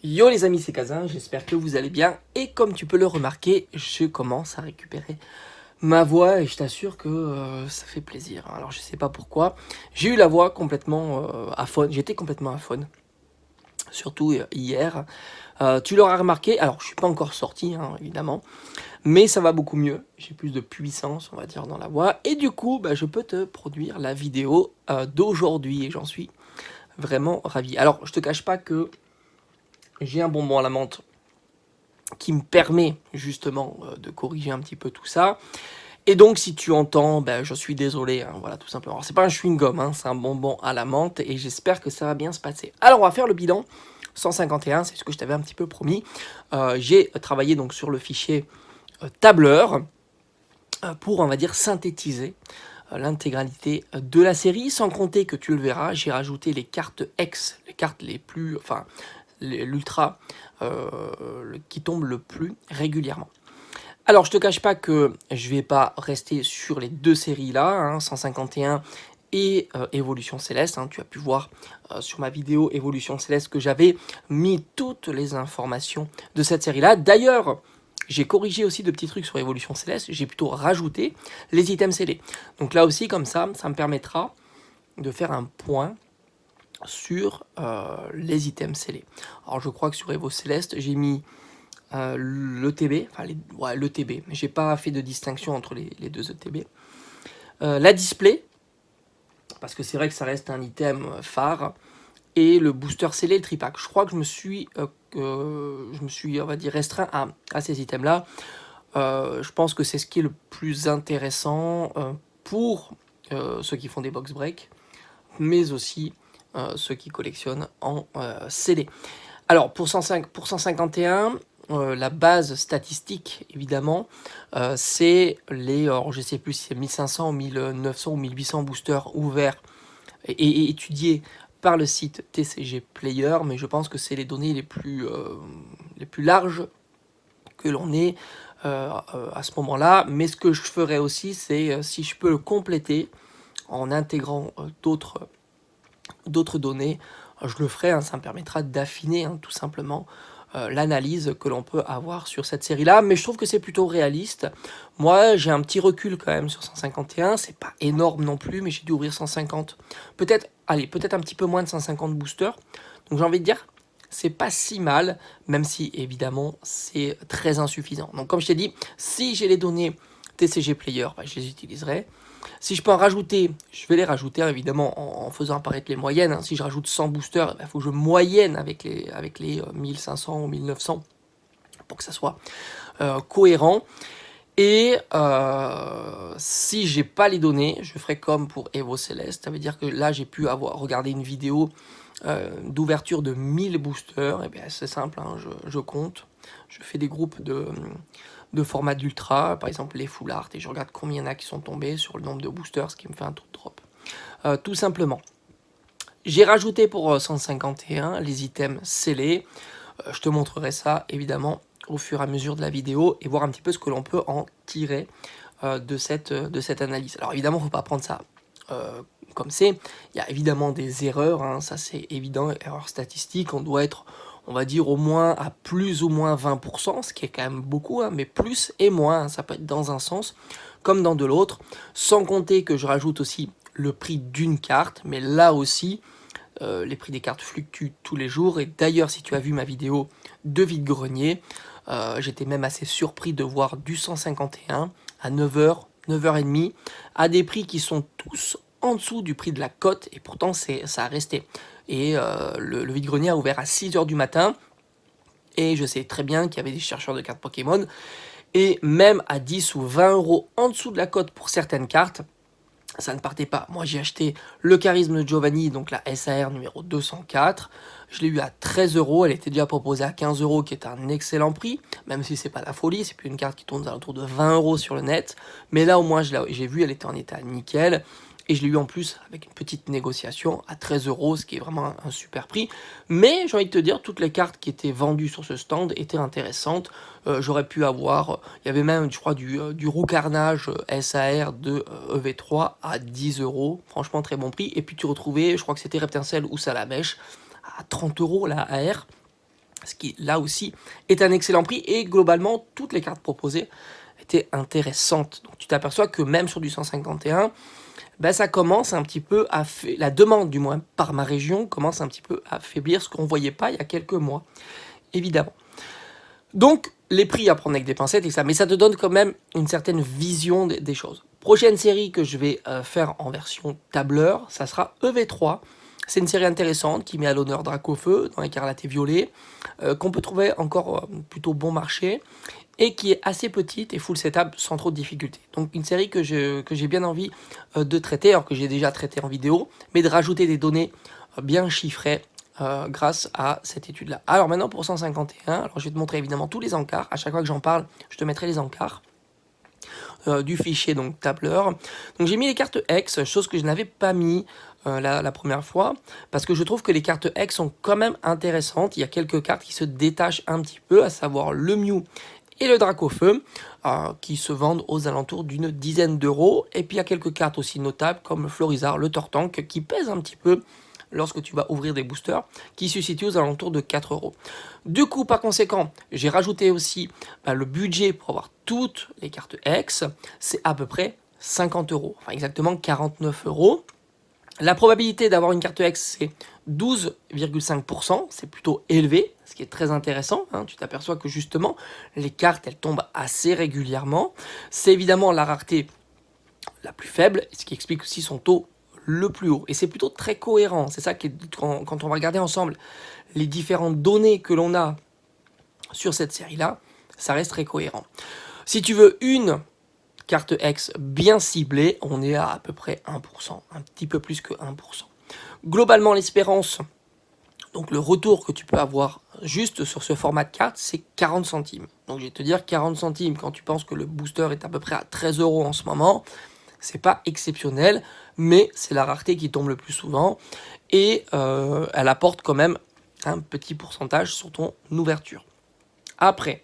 Yo les amis, c'est Kazin, j'espère que vous allez bien. Et comme tu peux le remarquer, je commence à récupérer ma voix et je t'assure que ça fait plaisir. Alors je sais pas pourquoi, j'ai eu la voix complètement aphone, j'étais complètement aphone, surtout hier. Tu l'auras remarqué, alors je suis pas encore sorti évidemment, mais ça va beaucoup mieux. J'ai plus de puissance, on va dire, dans la voix. Et du coup, je peux te produire la vidéo d'aujourd'hui et j'en suis vraiment ravi. Alors je te cache pas que j'ai un bonbon à la menthe qui me permet justement de corriger un petit peu tout ça. Et donc si tu entends, je suis désolé, voilà tout simplement. Alors, c'est pas un chewing-gum, c'est un bonbon à la menthe et j'espère que ça va bien se passer. Alors on va faire le bilan 151, c'est ce que je t'avais un petit peu promis. J'ai travaillé donc sur le fichier tableur pour, on va dire, synthétiser l'intégralité de la série, sans compter que tu le verras, j'ai rajouté les cartes X, les cartes les plus, enfin l'ultra qui tombe le plus régulièrement. Alors je te cache pas que je vais pas rester sur les deux séries là, 151 et Évolution Céleste. Tu as pu voir sur ma vidéo Évolution Céleste que j'avais mis toutes les informations de cette série là. D'ailleurs, j'ai corrigé aussi de petits trucs sur Évolution Céleste, j'ai plutôt rajouté les items scellés. Donc là aussi, comme ça me permettra de faire un point sur les items scellés. Alors je crois que sur Evo Céleste, j'ai mis l'ETB, enfin l'ETB, j'ai pas fait de distinction entre les deux ETB. La display, parce que c'est vrai que ça reste un item phare, et le booster scellé, le tripack. Je crois que je me suis, on va dire, restreint à ces items-là. Je pense que c'est ce qui est le plus intéressant pour ceux qui font des box break, mais aussi ceux qui collectionnent en scellé. Alors pour 151, la base statistique évidemment, c'est les, alors, je sais plus si c'est 1500 ou 1900 ou 1800 boosters ouverts et étudiés par le site TCG Player, mais je pense que c'est les données les plus larges que l'on ait à ce moment-là. Mais ce que je ferai aussi, c'est si je peux le compléter en intégrant d'autres données, je le ferai, ça me permettra d'affiner tout simplement l'analyse que l'on peut avoir sur cette série-là, mais je trouve que c'est plutôt réaliste. Moi, j'ai un petit recul quand même sur 151, c'est pas énorme non plus, mais j'ai dû ouvrir 150, peut-être un petit peu moins de 150 boosters, donc j'ai envie de dire, c'est pas si mal, même si évidemment c'est très insuffisant. Donc comme je t'ai dit, si j'ai les données TCG Player, je les utiliserai. Si je peux en rajouter, je vais les rajouter évidemment en faisant apparaître les moyennes. Si je rajoute 100 boosters, il faut que je moyenne avec les 1500 ou 1900 pour que ça soit cohérent. Et si j'ai pas les données, je ferai comme pour Evo Céleste. Ça veut dire que là, j'ai pu regarder une vidéo d'ouverture de 1000 boosters. Et bien c'est simple, je compte. Je fais des groupes de format d'ultra, par exemple les full art, et je regarde combien il y en a qui sont tombés sur le nombre de boosters, ce qui me fait un taux de drop. Tout simplement. J'ai rajouté pour 151 les items scellés. Je te montrerai ça évidemment au fur et à mesure de la vidéo et voir un petit peu ce que l'on peut en tirer de cette analyse. Alors évidemment, il ne faut pas prendre ça comme c'est. Il y a évidemment des erreurs, ça c'est évident, erreurs statistiques. On doit être, on va dire, au moins à plus ou moins 20%, ce qui est quand même beaucoup, mais plus et moins, ça peut être dans un sens comme dans de l'autre, sans compter que je rajoute aussi le prix d'une carte, mais là aussi, les prix des cartes fluctuent tous les jours, et d'ailleurs, si tu as vu ma vidéo de vide-grenier, j'étais même assez surpris de voir du 151 à 9h, 9h30, à des prix qui sont tous en dessous du prix de la cote, et pourtant ça a resté. Et le vide-grenier a ouvert à 6h du matin, et je sais très bien qu'il y avait des chercheurs de cartes Pokémon, et même à 10 ou 20 euros en dessous de la cote pour certaines cartes, ça ne partait pas. Moi, j'ai acheté le Charisme de Giovanni, donc la SAR numéro 204. Je l'ai eu à 13 euros. Elle était déjà proposée à 15 euros, qui est un excellent prix, même si c'est pas la folie. C'est plus une carte qui tourne aux alentours de 20 euros sur le net. Mais là, au moins, j'ai vu, elle était en état nickel. Et je l'ai eu en plus avec une petite négociation à 13 euros, ce qui est vraiment un super prix. Mais j'ai envie de te dire, toutes les cartes qui étaient vendues sur ce stand étaient intéressantes. J'aurais pu avoir, il y avait même, je crois, du Roux Carnage SAR de EV3 à 10 euros. Franchement, très bon prix. Et puis tu retrouvais, je crois que c'était Reptincelle ou Salamèche à 30 euros la AR. ce qui là aussi est un excellent prix, et globalement toutes les cartes proposées étaient intéressantes. Donc tu t'aperçois que même sur du 151, ben ça commence un petit peu à la demande du moins par ma région commence un petit peu à affaiblir, ce qu'on ne voyait pas il y a quelques mois, évidemment. Donc les prix à prendre avec des pincettes et ça, mais ça te donne quand même une certaine vision des choses. Prochaine série que je vais faire en version tableur, ça sera EV3. C'est une série intéressante qui met à l'honneur Dracofeu dans Écarlate et Violet, qu'on peut trouver encore plutôt bon marché, et qui est assez petite et full setup sans trop de difficultés. Donc une série que j'ai bien envie de traiter, alors que j'ai déjà traité en vidéo, mais de rajouter des données bien chiffrées grâce à cette étude-là. Alors maintenant pour 151, alors je vais te montrer évidemment tous les encarts. À chaque fois que j'en parle, je te mettrai les encarts du fichier donc tableur. Donc j'ai mis les cartes X, chose que je n'avais pas mis la première fois, parce que je trouve que les cartes X sont quand même intéressantes. Il y a quelques cartes qui se détachent un petit peu, à savoir le Mew et le Dracofeu, qui se vendent aux alentours d'une dizaine d'euros. Et puis il y a quelques cartes aussi notables, comme le Florizard, le Tortank, qui pèsent un petit peu lorsque tu vas ouvrir des boosters, qui se situent aux alentours de 4 euros. Du coup, par conséquent, j'ai rajouté aussi le budget pour avoir toutes les cartes X, c'est à peu près 50 euros, enfin exactement 49 euros. La probabilité d'avoir une carte X, c'est 12,5%, c'est plutôt élevé, ce qui est très intéressant. Tu t'aperçois que justement, les cartes, elles tombent assez régulièrement. C'est évidemment la rareté la plus faible, ce qui explique aussi son taux le plus haut. Et c'est plutôt très cohérent. C'est ça qui est, quand on va regarder ensemble les différentes données que l'on a sur cette série-là, ça reste très cohérent. Si tu veux une carte X bien ciblée, on est à peu près 1%, un petit peu plus que 1%. Globalement, l'espérance, donc le retour que tu peux avoir juste sur ce format de carte, c'est 40 centimes. Donc je vais te dire 40 centimes quand tu penses que le booster est à peu près à 13 euros en ce moment, c'est pas exceptionnel, mais c'est la rareté qui tombe le plus souvent et elle apporte quand même un petit pourcentage sur ton ouverture. Après,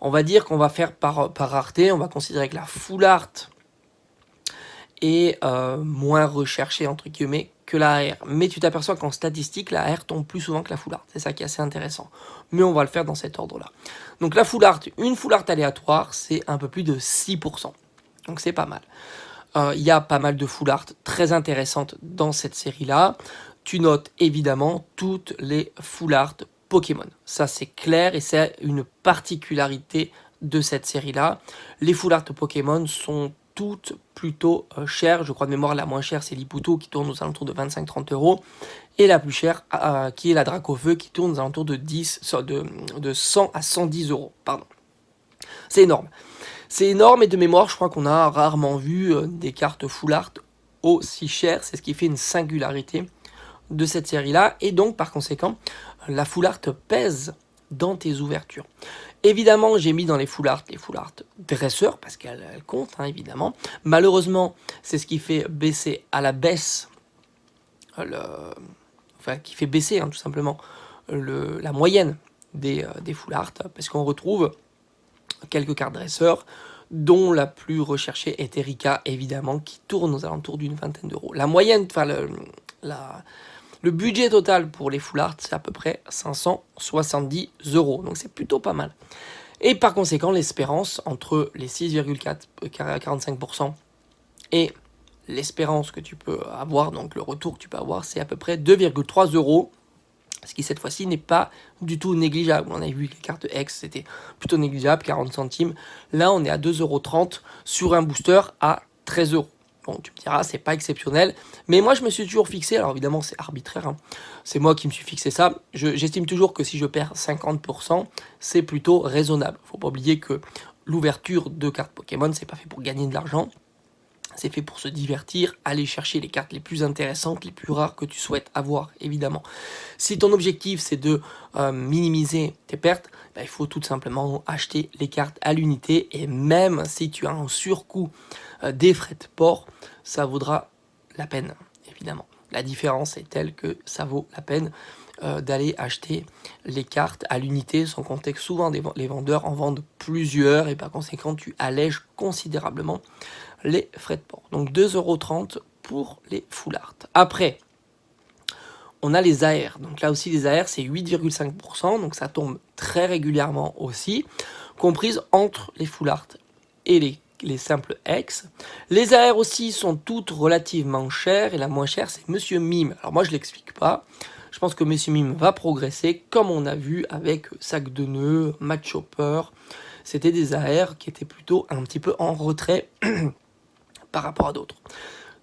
on va dire qu'on va faire par rareté, on va considérer que la full art est moins recherchée entre guillemets que la AR. Mais tu t'aperçois qu'en statistique, la AR tombe plus souvent que la full art. C'est ça qui est assez intéressant. Mais on va le faire dans cet ordre-là. Donc la full art, une full art aléatoire, c'est un peu plus de 6%. Donc c'est pas mal. Il y a pas mal de full art très intéressantes dans cette série-là. Tu notes évidemment toutes les full art Pokémon. Ça c'est clair et c'est une particularité de cette série-là. Les full art Pokémon sont toutes plutôt chères. Je crois de mémoire la moins chère c'est l'Iputo qui tourne aux alentours de 25-30 euros. Et la plus chère qui est la Dracofeu qui tourne aux alentours de 100 à 110 euros. Pardon. C'est énorme. C'est énorme et de mémoire, je crois qu'on a rarement vu des cartes full art aussi chères. C'est ce qui fait une singularité de cette série-là. Et donc, par conséquent, la full art pèse dans tes ouvertures. Évidemment, j'ai mis dans les full art dresseurs, parce qu'elles comptent, évidemment. Malheureusement, c'est ce qui fait baisser à la baisse, qui fait baisser tout simplement la moyenne des full art, parce qu'on retrouve quelques cartes dresseurs, dont la plus recherchée est Erika, évidemment, qui tourne aux alentours d'une vingtaine d'euros. La moyenne, le budget total pour les full art, c'est à peu près 570 euros. Donc c'est plutôt pas mal. Et par conséquent, l'espérance entre les 6,45% et l'espérance que tu peux avoir, donc le retour que tu peux avoir, c'est à peu près 2,3 euros. Ce qui cette fois-ci n'est pas du tout négligeable. On avait vu que les cartes X c'était plutôt négligeable, 40 centimes. Là on est à 2,30 € sur un booster à 13 euros. Bon, tu me diras, c'est pas exceptionnel. Mais moi je me suis toujours fixé, alors évidemment c'est arbitraire, c'est moi qui me suis fixé ça. J'estime toujours que si je perds 50%, c'est plutôt raisonnable. Faut pas oublier que l'ouverture de cartes Pokémon, c'est pas fait pour gagner de l'argent. C'est fait pour se divertir, aller chercher les cartes les plus intéressantes, les plus rares que tu souhaites avoir, évidemment. Si ton objectif, c'est de minimiser tes pertes, il faut tout simplement acheter les cartes à l'unité. Et même si tu as un surcoût des frais de port, ça vaudra la peine, évidemment. La différence est telle que ça vaut la peine d'aller acheter les cartes à l'unité, sans compter que souvent les vendeurs en vendent plusieurs et par conséquent, tu allèges considérablement les frais de port. Donc 2,30 € pour les full art. Après, on a les AR. Donc là aussi, les AR, c'est 8,5%, donc ça tombe très régulièrement aussi, comprise entre les full art et les simples X. Les AR aussi sont toutes relativement chères, et la moins chère, c'est Monsieur Mime. Alors moi, je ne l'explique pas. Je pense que Monsieur Mime va progresser, comme on a vu avec Sac de Nœuds, Match Chopper. C'était des AR qui étaient plutôt un petit peu en retrait par rapport à d'autres.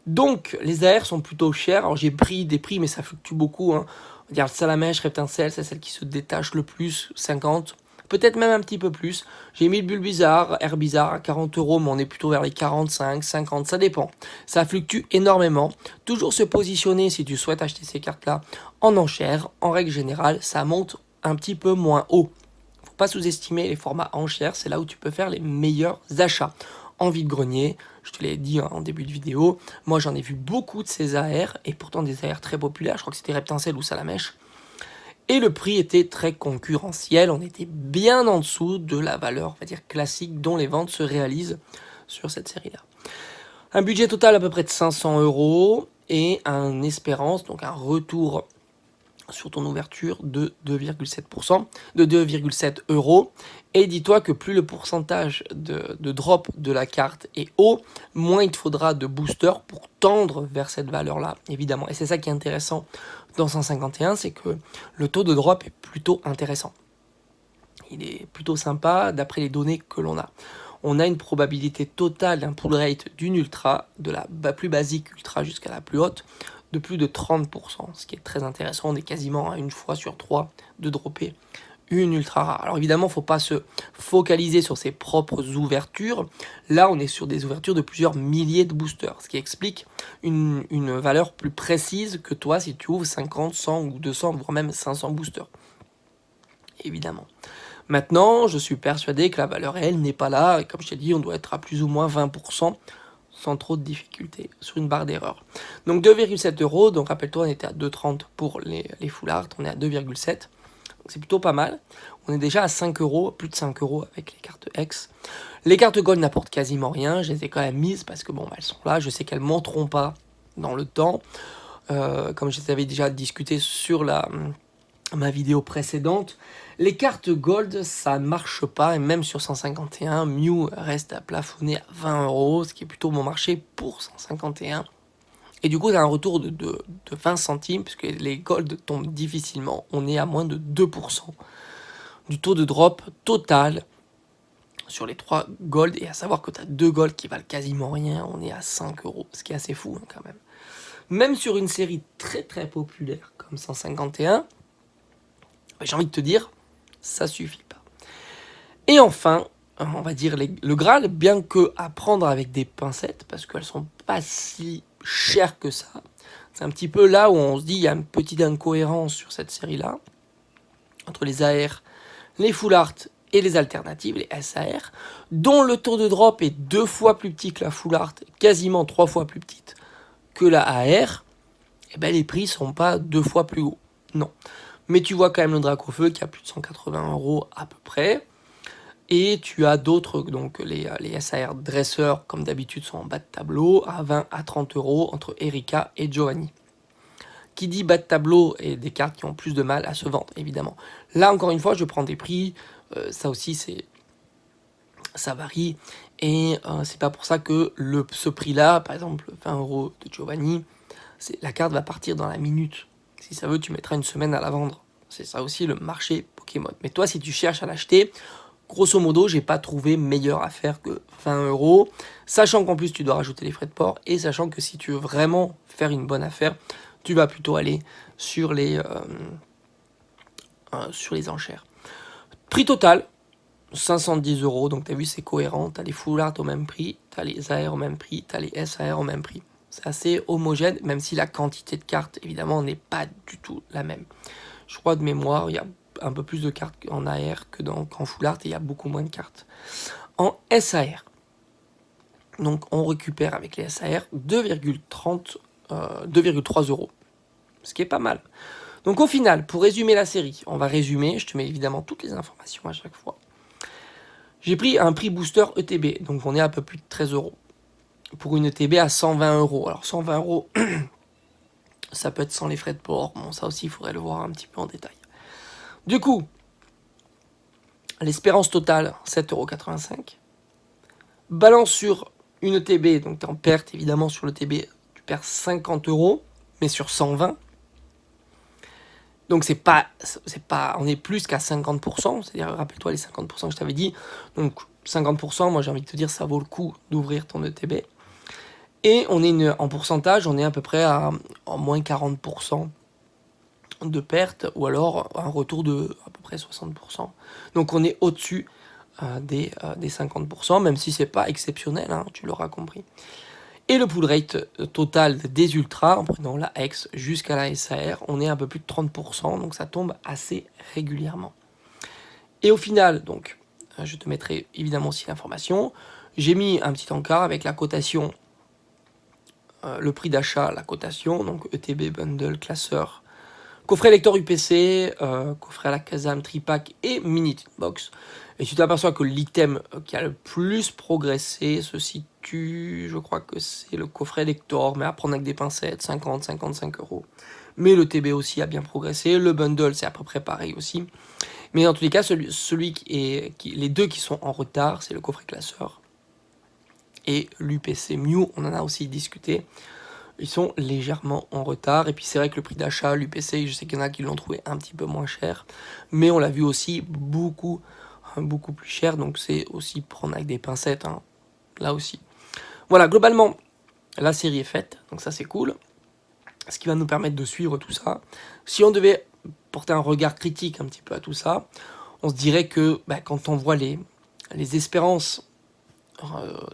Donc, les AR sont plutôt chers. Alors, j'ai pris des prix, mais ça fluctue beaucoup. On va dire le Salamèche, Reptincelle, c'est celle qui se détache le plus, 50. Peut-être même un petit peu plus. J'ai mis le Bulbizarre, Air Bizarre à 40 euros, mais on est plutôt vers les 45, 50, ça dépend. Ça fluctue énormément. Toujours se positionner si tu souhaites acheter ces cartes-là en enchère. En règle générale, ça monte un petit peu moins haut. Faut pas sous-estimer les formats enchères, c'est là où tu peux faire les meilleurs achats. En vide-grenier, je te l'ai dit en début de vidéo, moi j'en ai vu beaucoup de ces AR, et pourtant des AR très populaires, je crois que c'était Reptincelle ou Salamèche, et le prix était très concurrentiel, on était bien en dessous de la valeur, on va dire classique, dont les ventes se réalisent sur cette série-là. Un budget total à peu près de 500 euros, et un espérance, donc un retour sur ton ouverture de 2,7%, de 2,7 euros. Et dis-toi que plus le pourcentage de drop de la carte est haut, moins il te faudra de booster pour tendre vers cette valeur-là, évidemment. Et c'est ça qui est intéressant dans 151, c'est que le taux de drop est plutôt intéressant. Il est plutôt sympa d'après les données que l'on a. On a une probabilité totale d'un pull rate d'une ultra, de la plus basique ultra jusqu'à la plus haute, de plus de 30%, ce qui est très intéressant. On est quasiment à une fois sur 3 de dropper une ultra rare. Alors évidemment, il ne faut pas se focaliser sur ses propres ouvertures. Là, on est sur des ouvertures de plusieurs milliers de boosters, ce qui explique une valeur plus précise que toi si tu ouvres 50, 100 ou 200, voire même 500 boosters. Évidemment. Maintenant, je suis persuadé que la valeur réelle n'est pas là, et comme je t'ai dit, on doit être à plus ou moins 20%, sans trop de difficultés, sur une barre d'erreur. Donc 2,7 euros, donc rappelle-toi, on était à 2,30 pour les full art, on est à 2,7, c'est plutôt pas mal. On est déjà à 5 euros, plus de 5 euros avec les cartes X. Les cartes Gold n'apportent quasiment rien, je les ai quand même mises parce que bon, elles sont là, je sais qu'elles ne monteront pas dans le temps. Comme je t'avais déjà discuté sur ma vidéo précédente, les cartes Gold, ça ne marche pas, et même sur 151, Mew reste à plafonner à 20 euros, ce qui est plutôt bon marché pour 151. Et du coup, tu as un retour de 20 centimes, puisque les Gold tombent difficilement. On est à moins de 2% du taux de drop total sur les 3 Gold, et à savoir que tu as 2 Gold qui valent quasiment rien, on est à 5 euros, ce qui est assez fou quand même. Même sur une série très très populaire comme 151, j'ai envie de te dire, ça suffit pas. Et enfin, on va dire le Graal, bien que à prendre avec des pincettes, parce qu'elles sont pas si chères que ça. C'est un petit peu là où on se dit, il y a une petite incohérence sur cette série-là, entre les AR, les full art et les alternatives, les SAR, dont le taux de drop est 2 fois plus petit que la full art, quasiment 3 fois plus petite que la AR, et ben les prix sont pas 2 fois plus hauts. Non. Mais tu vois quand même le Dracofeu qui a plus de 180 euros à peu près. Et tu as d'autres, donc les SAR dresseurs, comme d'habitude, sont en bas de tableau, à 20 à 30 euros entre Erika et Giovanni. Qui dit bas de tableau et des cartes qui ont plus de mal à se vendre, évidemment. Là, encore une fois, je prends des prix, ça aussi, ça varie. Et c'est pas pour ça que ce prix-là, par exemple, 20 euros de Giovanni, la carte va partir dans la minute. Si ça veut, tu mettras une semaine à la vendre. C'est ça aussi le marché Pokémon. Mais toi, si tu cherches à l'acheter, grosso modo, j'ai pas trouvé meilleure affaire que 20 euros. Sachant qu'en plus, tu dois rajouter les frais de port. Et sachant que si tu veux vraiment faire une bonne affaire, tu vas plutôt aller sur les enchères. Prix total, 510 euros. Donc, tu as vu, c'est cohérent. Tu as les full art au même prix. Tu as les AR au même prix. Tu as les SAR au même prix. C'est assez homogène, même si la quantité de cartes, évidemment, n'est pas du tout la même. Je crois de mémoire, il y a un peu plus de cartes en AR qu'en full art, et il y a beaucoup moins de cartes en SAR. Donc, on récupère avec les SAR 2,3 euros, ce qui est pas mal. Donc, au final, pour résumer la série, on va résumer, je te mets évidemment toutes les informations à chaque fois. J'ai pris un prix booster ETB, donc on est à peu plus de 13 euros. Pour une ETB à 120 euros. Alors 120 euros, Ça peut être sans les frais de port. Bon, ça aussi, il faudrait le voir un petit peu en détail. Du coup, l'espérance totale, 7,85 €. Balance sur une ETB, donc tu es en perte évidemment sur l'ETB, tu perds 50 €, mais sur 120. Donc c'est pas, on est plus qu'à 50%, c'est-à-dire rappelle-toi les 50% que je t'avais dit. Donc 50%, moi j'ai envie de te dire ça vaut le coup d'ouvrir ton ETB. Et on est en pourcentage, on est à peu près à moins 40% de perte, ou alors un retour de à peu près 60%. Donc on est au-dessus des 50%, même si c'est pas exceptionnel, hein, tu l'auras compris. Et le pull rate total des ultras, en prenant la X jusqu'à la SAR, on est à un peu plus de 30%, donc ça tombe assez régulièrement. Et au final, donc, je te mettrai évidemment aussi l'information, j'ai mis un petit encart avec la cotation, le prix d'achat, la cotation, donc ETB, bundle, classeur, coffret lecteur UPC, coffret à la Kazam, tripack et mini box. Et tu t'aperçois que l'item qui a le plus progressé se situe, je crois que c'est le coffret lector, mais à prendre avec des pincettes, 50-55 €. Mais le TB aussi a bien progressé, le bundle c'est à peu près pareil aussi. Mais dans tous les cas, les deux qui sont en retard, c'est le coffret classeur et l'UPC Mew, on en a aussi discuté. Ils sont légèrement en retard. Et puis c'est vrai que le prix d'achat, l'UPC, je sais qu'il y en a qui l'ont trouvé un petit peu moins cher. Mais on l'a vu aussi beaucoup plus cher. Donc c'est aussi prendre avec des pincettes, hein, là aussi. Voilà, globalement, la série est faite. Donc ça c'est cool. Ce qui va nous permettre de suivre tout ça. Si on devait porter un regard critique un petit peu à tout ça, on se dirait que quand on voit les espérances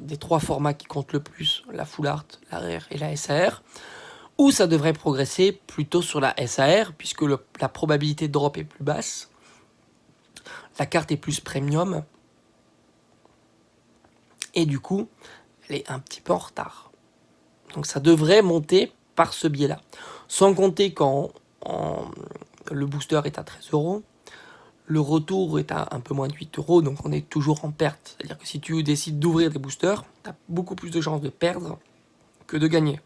des trois formats qui comptent le plus, la Full Art, la RAR et la SAR, où ça devrait progresser plutôt sur la SAR, puisque la probabilité de drop est plus basse, la carte est plus premium, et du coup, elle est un petit peu en retard. Donc ça devrait monter par ce biais-là. Sans compter quand le booster est à 13 €, le retour est à un peu moins de 8 €, donc on est toujours en perte. C'est-à-dire que si tu décides d'ouvrir des boosters, tu as beaucoup plus de chances de perdre que de gagner.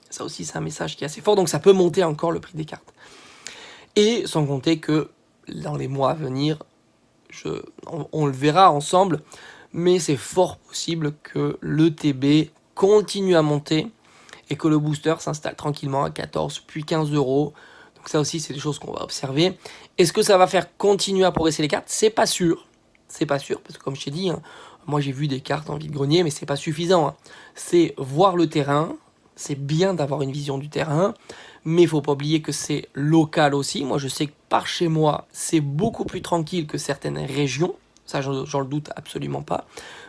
Ça aussi, c'est un message qui est assez fort, donc ça peut monter encore le prix des cartes. Et sans compter que dans les mois à venir, on le verra ensemble, mais c'est fort possible que l'ETB continue à monter et que le booster s'installe tranquillement à 14 puis 15 €. Donc ça aussi, c'est des choses qu'on va observer. Est-ce que ça va faire continuer à progresser les cartes? C'est pas sûr. C'est pas sûr, parce que comme je t'ai dit, hein, moi j'ai vu des cartes en vide-grenier, mais c'est pas suffisant. Hein. C'est voir le terrain, c'est bien d'avoir une vision du terrain, mais il faut pas oublier que c'est local aussi. Moi je sais que par chez moi, c'est beaucoup plus tranquille que certaines régions. Ça, j'en le doute absolument pas.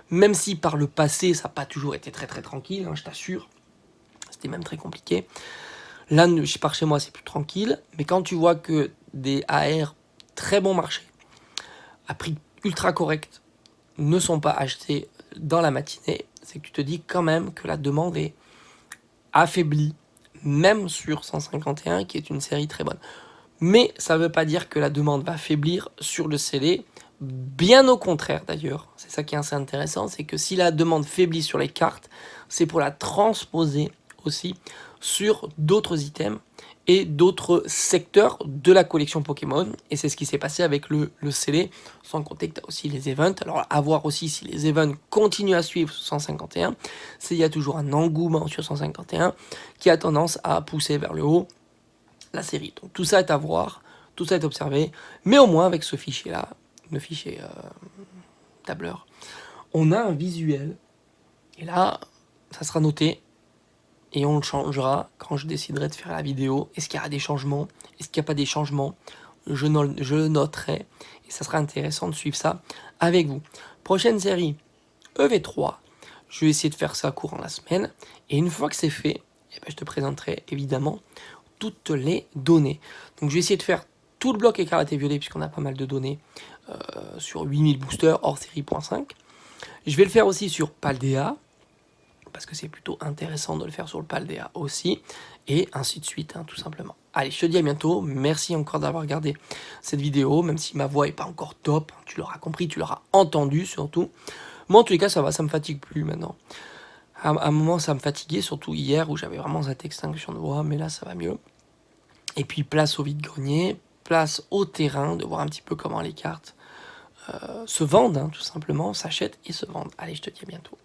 Même si par le passé, ça n'a pas toujours été très très tranquille, hein, je t'assure. C'était même très compliqué. Là, par chez moi, c'est plus tranquille. Mais quand tu vois que des AR très bon marché, à prix ultra correct, ne sont pas achetés dans la matinée, c'est que tu te dis quand même que la demande est affaiblie, même sur 151, qui est une série très bonne. Mais ça ne veut pas dire que la demande va faiblir sur le scellé. Bien au contraire d'ailleurs, c'est ça qui est assez intéressant, c'est que si la demande faiblit sur les cartes, c'est pour la transposer aussi sur d'autres items et d'autres secteurs de la collection Pokémon. Et c'est ce qui s'est passé avec le scellé, sans compter que tu as aussi les events. Alors à voir aussi si les events continuent à suivre sur 151, il y a toujours un engouement sur 151 qui a tendance à pousser vers le haut la série. Donc tout ça est à voir, tout ça est observé, mais au moins avec ce fichier-là, le fichier tableur, on a un visuel, et là, ça sera noté, et on le changera quand je déciderai de faire la vidéo. Est-ce qu'il y aura des changements? Est-ce qu'il n'y a pas des changements? Je le noterai, et ça sera intéressant de suivre ça avec vous. Prochaine série, EV3, je vais essayer de faire ça courant la semaine, et une fois que c'est fait, eh ben, je te présenterai évidemment toutes les données. Donc je vais essayer de faire tout le bloc écarlate et violet, puisqu'on a pas mal de données sur 8000 boosters hors série.5. Je vais le faire aussi sur Paldea, parce que c'est plutôt intéressant de le faire sur le Paldea aussi, et ainsi de suite, hein, tout simplement. Allez, je te dis à bientôt, merci encore d'avoir regardé cette vidéo, même si ma voix n'est pas encore top, tu l'auras compris, tu l'auras entendu surtout. Moi en tous les cas ça va, ça me fatigue plus maintenant. À un moment, ça me fatiguait, surtout hier où j'avais vraiment cette extinction de voix, mais là, ça va mieux. Et puis, place au vide-grenier, place au terrain, de voir un petit peu comment les cartes se vendent, hein, tout simplement, s'achètent et se vendent. Allez, je te dis à bientôt.